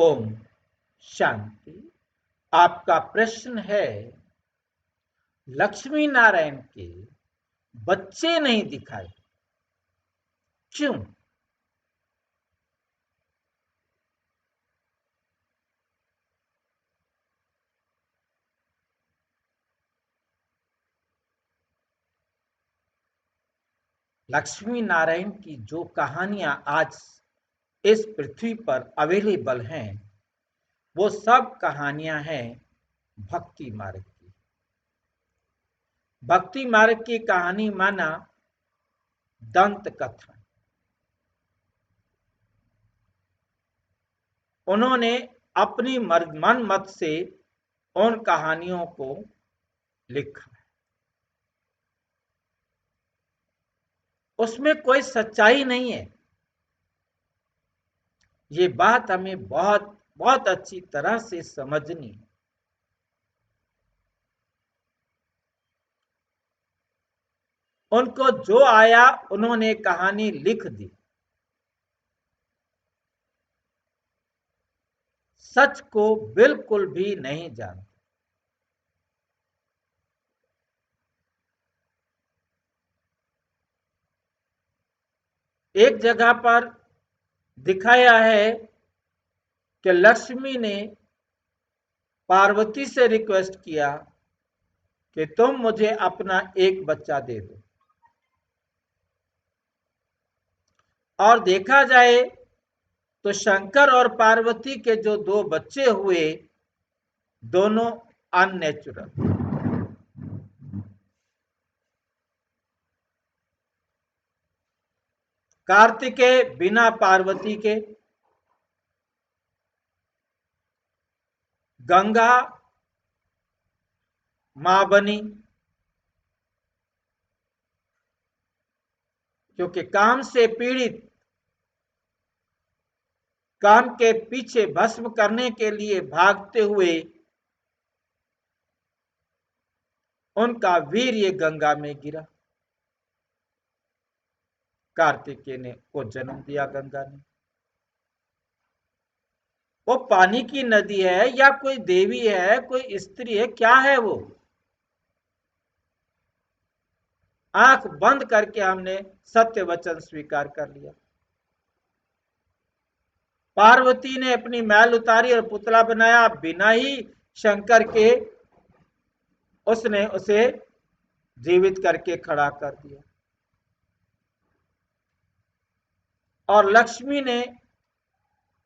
ओम शांति। आपका प्रश्न है, लक्ष्मी नारायण के बच्चे नहीं दिखाए, क्यों? लक्ष्मी नारायण की जो कहानियां आज इस पृथ्वी पर अवेलेबल हैं, वो सब कहानियां हैं भक्ति मार्ग की। भक्ति मार्ग की कहानी माना दंत कथा। उन्होंने अपनी मन मत से उन कहानियों को लिखा। उसमें कोई सच्चाई नहीं है। ये बात हमें बहुत बहुत अच्छी तरह से समझनी है। उनको जो आया उन्होंने कहानी लिख दी। सच को बिल्कुल भी नहीं जानते। एक जगह पर दिखाया है कि लक्ष्मी ने पार्वती से रिक्वेस्ट किया कि तुम मुझे अपना एक बच्चा दे दो। और देखा जाए तो शंकर और पार्वती के जो दो बच्चे हुए, दोनों अननेचुरल। कार्तिकेय बिना पार्वती के, गंगा मां बनी क्योंकि काम से पीड़ित, काम के पीछे भस्म करने के लिए भागते हुए उनका वीर्य गंगा में गिरा। कार्तिकेय ने को जन्म दिया गंगा ने। वो पानी की नदी है या कोई देवी है, कोई स्त्री है, क्या है वो? आंख बंद करके हमने सत्य वचन स्वीकार कर लिया। पार्वती ने अपनी मैल उतारी और पुतला बनाया, बिना ही शंकर के उसने उसे जीवित करके खड़ा कर दिया। और लक्ष्मी ने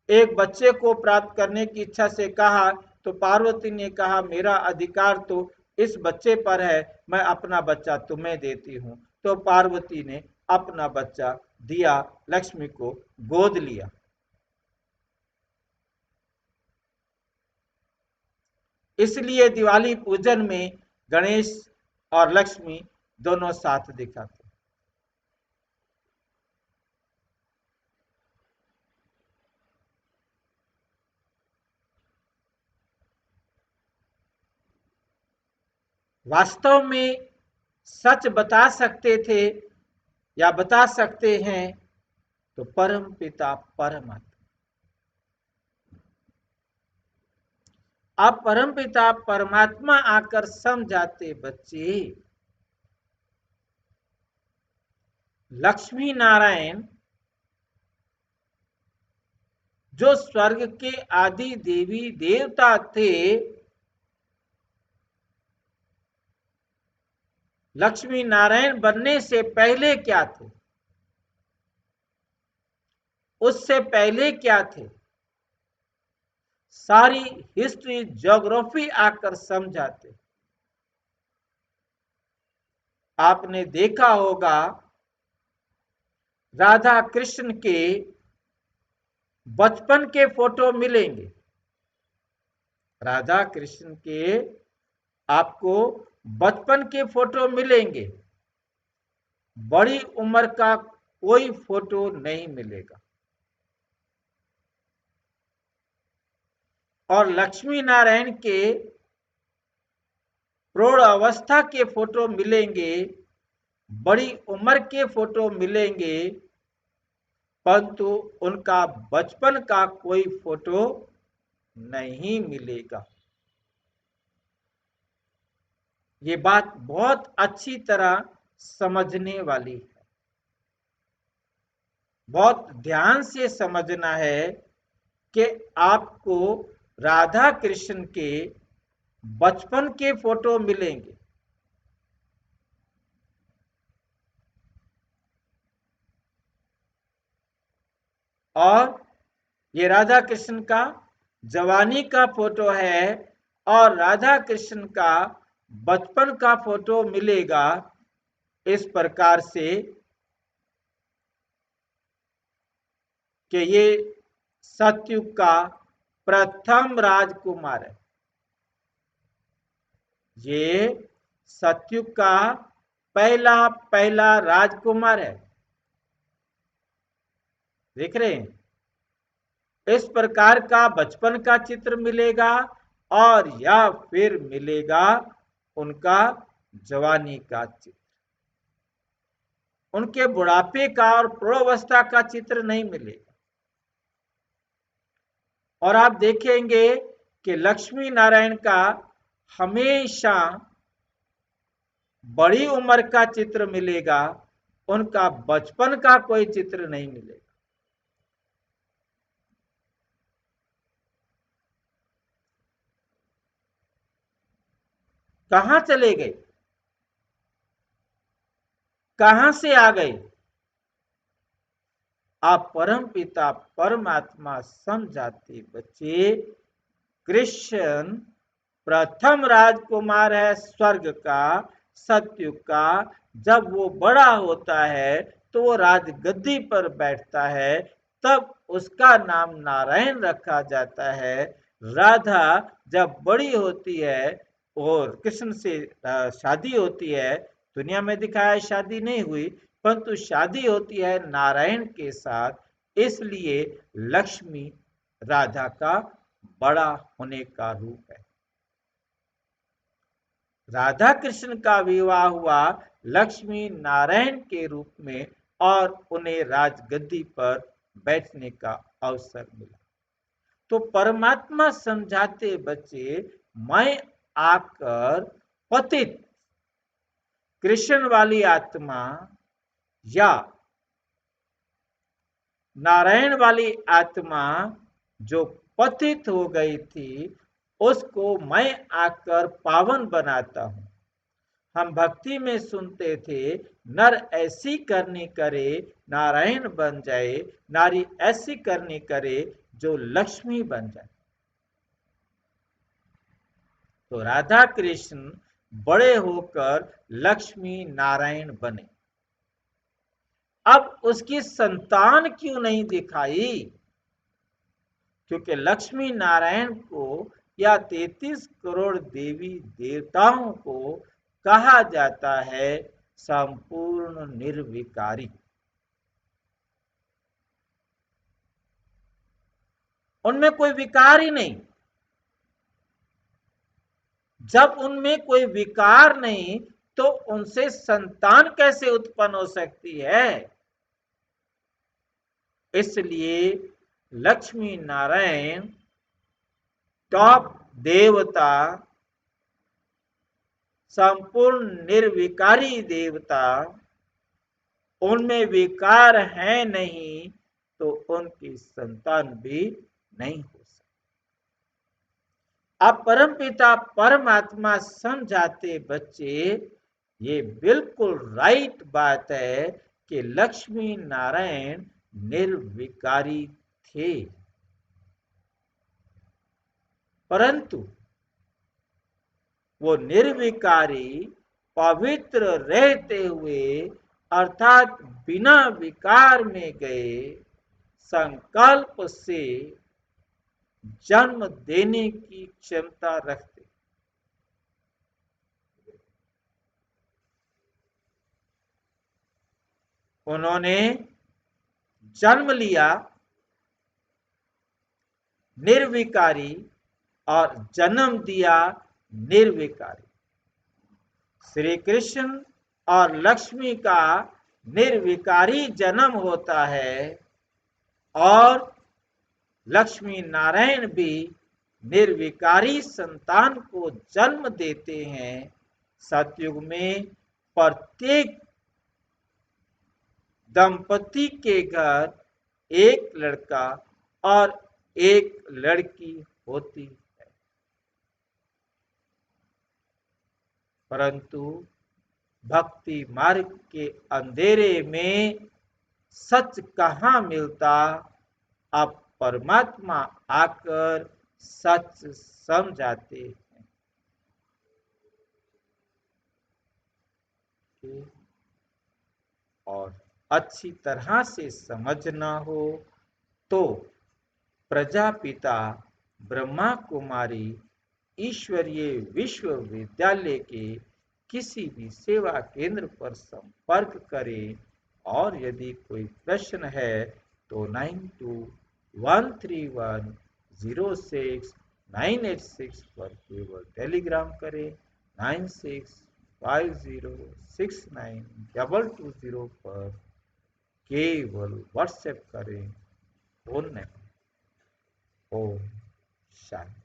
एक बच्चे को प्राप्त करने की इच्छा से कहा, तो पार्वती ने कहा, मेरा अधिकार तो इस बच्चे पर है, मैं अपना बच्चा तुम्हें देती हूं। तो पार्वती ने अपना बच्चा दिया, लक्ष्मी को गोद लिया। इसलिए दिवाली पूजन में गणेश और लक्ष्मी दोनों साथ दिखाते। वास्तव में सच बता सकते थे या बता सकते हैं तो परम पिता परमात्मा। अब परम पिता परमात्मा आकर समझाते, बच्चे लक्ष्मी नारायण जो स्वर्ग के आदि देवी देवता थे, लक्ष्मी नारायण बनने से पहले क्या थे, उससे पहले क्या थे, सारी हिस्ट्री ज्योग्राफी आकर समझाते। आपने देखा होगा राधा कृष्ण के बचपन के फोटो मिलेंगे। राधा कृष्ण के आपको बचपन के फोटो मिलेंगे, बड़ी उम्र का कोई फोटो नहीं मिलेगा। और लक्ष्मी नारायण के प्रौढ़ अवस्था के फोटो मिलेंगे, बड़ी उम्र के फोटो मिलेंगे, परंतु उनका बचपन का कोई फोटो नहीं मिलेगा। ये बात बहुत अच्छी तरह समझने वाली है, बहुत ध्यान से समझना है कि आपको राधा कृष्ण के बचपन के फोटो मिलेंगे, और ये राधा कृष्ण का जवानी का फोटो है, और राधा कृष्ण का बचपन का फोटो मिलेगा इस प्रकार से कि ये सतयुग का प्रथम राजकुमार है। ये सतयुग का पहला पहला राजकुमार है। देख रहे हैं, इस प्रकार का बचपन का चित्र मिलेगा, और या फिर मिलेगा उनका जवानी का चित्र। उनके बुढ़ापे का और प्रौढ़ावस्था का चित्र नहीं मिलेगा। और आप देखेंगे कि लक्ष्मी नारायण का हमेशा बड़ी उम्र का चित्र मिलेगा, उनका बचपन का कोई चित्र नहीं मिलेगा। कहां चले गए, कहां से आ गए? आप परम पिता परमात्मा समझाते बच्चे, कृष्ण प्रथम राजकुमार है स्वर्ग का, सतयुग का। जब वो बड़ा होता है तो वो राजगद्दी पर बैठता है, तब उसका नाम नारायण रखा जाता है। राधा जब बड़ी होती है और कृष्ण से शादी होती है, दुनिया में दिखाया शादी नहीं हुई, परंतु शादी होती है नारायण के साथ। इसलिए लक्ष्मी राधा का बड़ा होने का रूप है। राधा कृष्ण का विवाह हुआ लक्ष्मी नारायण के रूप में, और उन्हें राजगद्दी पर बैठने का अवसर मिला। तो परमात्मा समझाते बच्चे, मैं आकर पतित कृष्ण वाली आत्मा या नारायण वाली आत्मा जो पतित हो गई थी, उसको मैं आकर पावन बनाता हूं। हम भक्ति में सुनते थे, नर ऐसी करनी करे नारायण बन जाए, नारी ऐसी करनी करे जो लक्ष्मी बन जाए। तो राधा कृष्ण बड़े होकर लक्ष्मी नारायण बने। अब उसकी संतान क्यों नहीं दिखाई? क्योंकि लक्ष्मी नारायण को या 33 करोड़ देवी देवताओं को कहा जाता है संपूर्ण निर्विकारी। उनमें कोई विकार ही नहीं। जब उनमें कोई विकार नहीं, तो उनसे संतान कैसे उत्पन्न हो सकती है? इसलिए लक्ष्मी नारायण टॉप देवता, संपूर्ण निर्विकारी देवता, उनमें विकार है नहीं, तो उनकी संतान भी नहीं हो सकती। अब परमपिता परमात्मा समझाते बच्चे, ये बिल्कुल राइट बात है कि लक्ष्मी नारायण निर्विकारी थे, परंतु वो निर्विकारी पवित्र रहते हुए, अर्थात बिना विकार में गए, संकल्प से जन्म देने की क्षमता रखते। उन्होंने जन्म लिया निर्विकारी और जन्म दिया निर्विकारी। श्री कृष्ण और लक्ष्मी का निर्विकारी जन्म होता है, और लक्ष्मी नारायण भी निर्विकारी संतान को जन्म देते हैं। सतयुग में प्रत्येक दंपति के घर एक लड़का और एक लड़की होती है, परंतु भक्ति मार्ग के अंधेरे में सच कहाँ मिलता। अब परमात्मा आकर सच समझाते हैं। और अच्छी तरह से समझना हो तो प्रजापिता ब्रह्मा कुमारी ईश्वरीय विश्वविद्यालय के किसी भी सेवा केंद्र पर संपर्क करें। और यदि कोई प्रश्न है तो 9213106986 पर केवल टेलीग्राम करें। 9650692220 पर केवल व्हाट्सएप करें, फोन नहीं। ओम शांति।